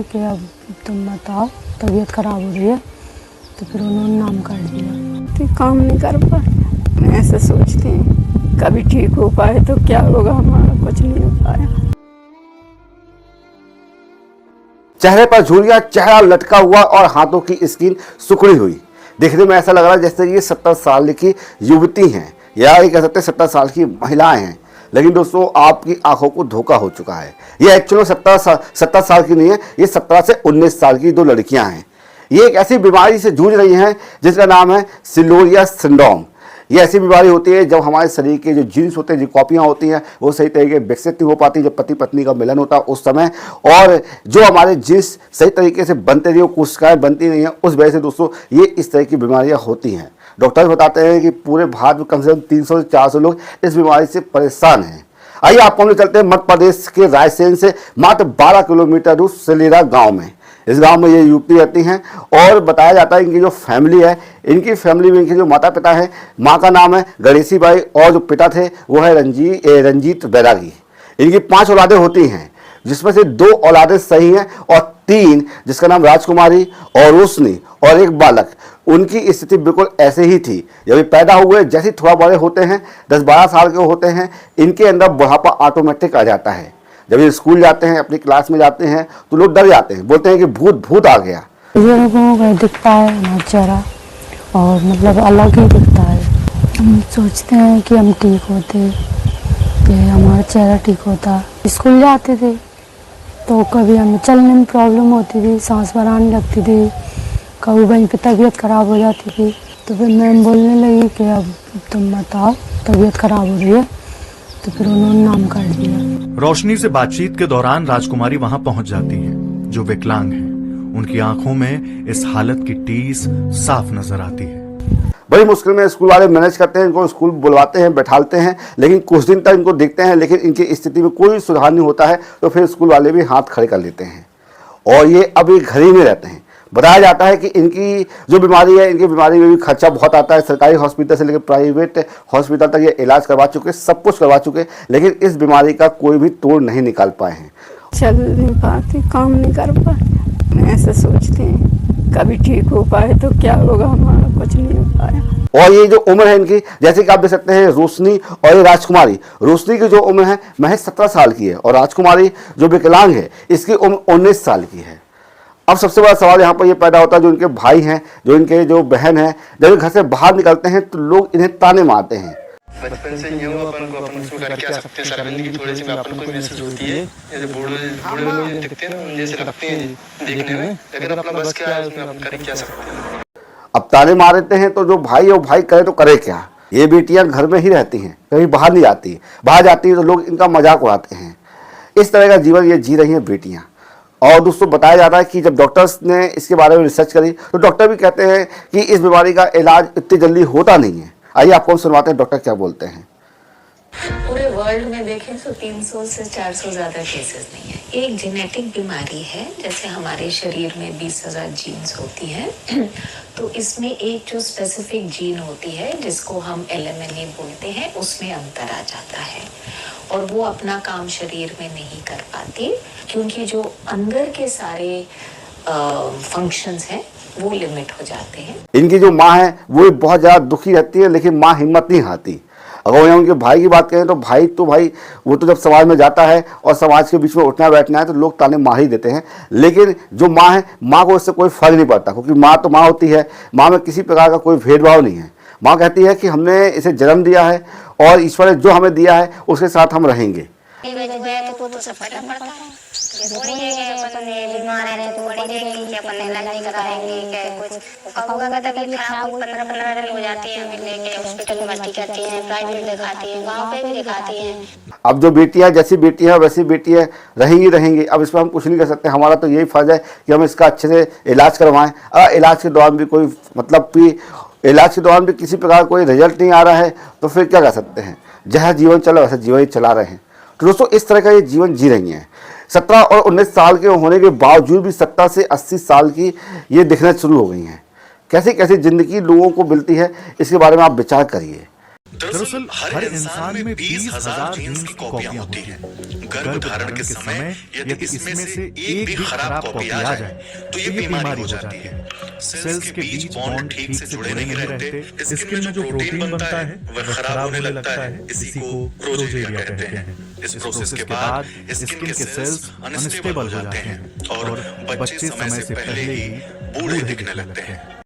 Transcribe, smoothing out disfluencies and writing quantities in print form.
कि अब तुम बताओ, तबीयत खराब हो रही है, तो फिर उन्होंने नाम काट दिया। तो काम नहीं कर पाए। मैं ऐसे सोचती हूँ कभी ठीक हो पाए तो क्या होगा, हमारा कुछ नहीं हो पाया। चेहरे पर झुर्रियां, चेहरा लटका हुआ और हाथों की स्किन सुखड़ी हुई। देखने में ऐसा लग रहा है जैसे ये 70 साल की युवती हैं या ये कह सकते हैं 70 साल की महिलाएं हैं। लेकिन दोस्तों, आपकी आंखों को धोखा हो चुका है। ये एक्चुअली 70 साल की नहीं है, ये 17 से 19 साल की दो लड़कियां हैं। ये एक ऐसी बीमारी से जूझ रही हैं जिसका नाम है सिलोरिया सिंड्रोम। ये ऐसी बीमारी होती है जब हमारे शरीर के जो जीन्स होते हैं, जो कॉपियाँ होती हैं, वो सही तरीके विकसित नहीं हो पाती। जब पति पत्नी का मिलन होता है उस समय, और जो हमारे जीन्स सही तरीके से बनते नहीं, कोशिकाएँ बनती नहीं हैं, उस वजह से दोस्तों ये इस तरह की बीमारियाँ होती हैं। डॉक्टर बताते हैं कि पूरे भारत में कम से कम 300 से 400 लोग इस बीमारी से परेशान हैं। आइए आपको हम चलते हैं मध्य प्रदेश के रायसेन से मात्र 12 किलोमीटर दूर सिलेरा गाँव में। इस गांव में ये युवती रहती हैं और बताया जाता है इनकी जो फैमिली है, इनकी फैमिली में इनके जो माता पिता हैं, माँ का नाम है गणेशी बाई और जो पिता थे वो है रंजीत बैरागी। इनकी 5 औलादें होती हैं, जिसमें से 2 औलादें सही हैं और 3 जिसका नाम राजकुमारी और रोशनी और एक बालक। उनकी स्थिति बिल्कुल ऐसे ही थी। जब ये पैदा हुए, जैसे थोड़ा बड़े होते हैं, 10-12 साल के होते हैं, इनके अंदर बुढ़ापा ऑटोमेटिक आ जाता है। जब ये स्कूल जाते हैं, अपनी क्लास में जाते हैं, तो लोग डर जाते हैं, बोलते हैं कि भूत आ गया। ये लोगों को दिखता है हमारा चेहरा और मतलब अलग ही दिखता है। हम सोचते हैं कि हम ठीक होते, कि हमारा चेहरा ठीक होता। स्कूल जाते थे तो कभी हमें चलने में प्रॉब्लम होती थी, सांस भराने लगती थी, कभी वहीं पे तबीयत खराब हो जाती थी। तो फिर मैम बोलने लगी कि अब तुम बताओ, तबीयत खराब हो रही है, तो फिर उन्होंने नाम काट दिया। रोशनी से बातचीत के दौरान राजकुमारी वहां पहुंच जाती हैं, जो विकलांग हैं। उनकी आंखों में इस हालत की टीस साफ नजर आती है। बड़ी मुश्किल में स्कूल वाले मैनेज करते हैं, इनको स्कूल बुलवाते हैं, बैठालते हैं, लेकिन कुछ दिन तक इनको देखते हैं, लेकिन इनकी स्थिति में कोई सुधार नहीं होता है। तो फिर स्कूल वाले भी हाथ खड़े कर लेते हैं और ये अब एक घर ही में रहते हैं। बताया जाता है कि इनकी जो बीमारी है, इनकी बीमारी में भी खर्चा बहुत आता है। सरकारी हॉस्पिटल से लेकर प्राइवेट हॉस्पिटल तक ये इलाज करवा चुके, सब कुछ करवा चुके, लेकिन इस बीमारी का कोई भी तोड़ नहीं निकाल पाए हैं। चल नहीं पाती, काम नहीं कर पाती। मैं ऐसे सोचती हूँ कभी ठीक हो पाए तो क्या होगा, हमारा कुछ नहीं हो पाया। और ये जो उम्र है इनकी, जैसे कि आप देख सकते हैं, रोशनी और ये राजकुमारी। रोशनी की जो उम्र है महज 17 साल की है और राजकुमारी जो विकलांग है, इसकी उम्र 19 साल की है। अब सबसे बड़ा सवाल यहाँ पर ये पैदा होता है, जो इनके भाई हैं, जो इनके जो बहन हैं, जब घर से बाहर निकलते हैं तो लोग इन्हें ताने मारते हैं। बचपन से यूं अपन को करके आ सकते हैं, शर्मिंदगी थोड़ी सी अपन को महसूस होती है। जैसे बूढ़े लोग दिखते हैं जैसे लगते हैं देखने में, लेकिन अपना बस क्या है, उसमें अपन कर क्या सकते हैं। अब ताने मारते हैं तो जो भाई और भाई करे तो करे क्या। ये बेटियां घर में ही रहती हैं, कहीं बाहर नहीं जाती। बाहर जाती है तो लोग इनका मजाक उड़ाते हैं। इस तरह का जीवन ये जी रही हैं बेटियां। और दोस्तों, बताया जाता है कि जब डॉक्टर्स ने इसके बारे में रिसर्च करी तो डॉक्टर भी कहते हैं कि इस बीमारी का इलाज इतनी जल्दी होता नहीं है। आइए आपको हम सुनवाते हैं डॉक्टर क्या बोलते हैं। पूरे वर्ल्ड में देखें तो 300 से 400 ज़्यादा केसेस नहीं है। एक जेनेटिक बीमारी है, जैसे हमारे शरीर में 20,000 जीन्स होती हैं, तो इसमें एक जो स्पेसिफिक जीन होती है जिसको हम LMNA बोलते हैं, उसमें अंतर आ जाता है और वो अपना काम शरीर में नहीं कर पाती, क्योंकि जो अंदर के सारे फंक्शंस हैं वो लिमिट हो जाते हैं। इनकी जो माँ है वो बहुत ज़्यादा दुखी रहती है, लेकिन माँ हिम्मत नहीं हारती। अगर यहाँ उनके भाई की बात करें तो भाई वो तो जब समाज में जाता है और समाज के बीच में उठना बैठना है तो लोग ताने मार ही देते हैं। लेकिन जो माँ है, माँ को इससे कोई फर्क नहीं पड़ता, क्योंकि माँ तो माँ होती है। माँ में किसी प्रकार का कोई भेदभाव नहीं है। माँ कहती है कि हमने इसे जन्म दिया है और ईश्वर ने जो हमें दिया है उसके साथ हम रहेंगे। अब जो बेटियां, जैसी बेटियां वैसी बेटियां रहेंगी। अब इस पर हम कुछ नहीं कर सकते। हमारा तो यही फर्ज है कि हम इसका अच्छे से इलाज करवाएं। इलाज के दौरान भी कोई इलाज के दौरान भी किसी प्रकार कोई रिजल्ट नहीं आ रहा है तो फिर क्या कर सकते हैं। जैसा जीवन चला वैसा जीवन ही चला रहे हैं। तो दोस्तों, इस तरह का ये जीवन जी रही हैं। 17 और 19 साल के होने के बावजूद भी 70 से 80 साल की ये दिखना शुरू हो गई हैं। कैसी कैसी ज़िंदगी लोगों को मिलती है, इसके बारे में आप विचार करिए। दरअसल हर इंसान में 20,000 जीन्स की कॉपियां होती हैं। गर्भ धारण के समय यदि इसमें से एक भी खराब कॉपी आ जाए तो ये बीमारी हो जाती है। सेल्स के बीच बॉन्ड ठीक से जुड़े नहीं रहते, स्किन में जो प्रोटीन बनता है वह खराब होने लगता है, इसी को रोजेरिया कहते हैं। इस प्रोसेस के बाद स्किन के सेल्स अनस्टेबल हो जाते हैं और बच्चे समय से पहले ही बूढ़े दिखने लगते हैं।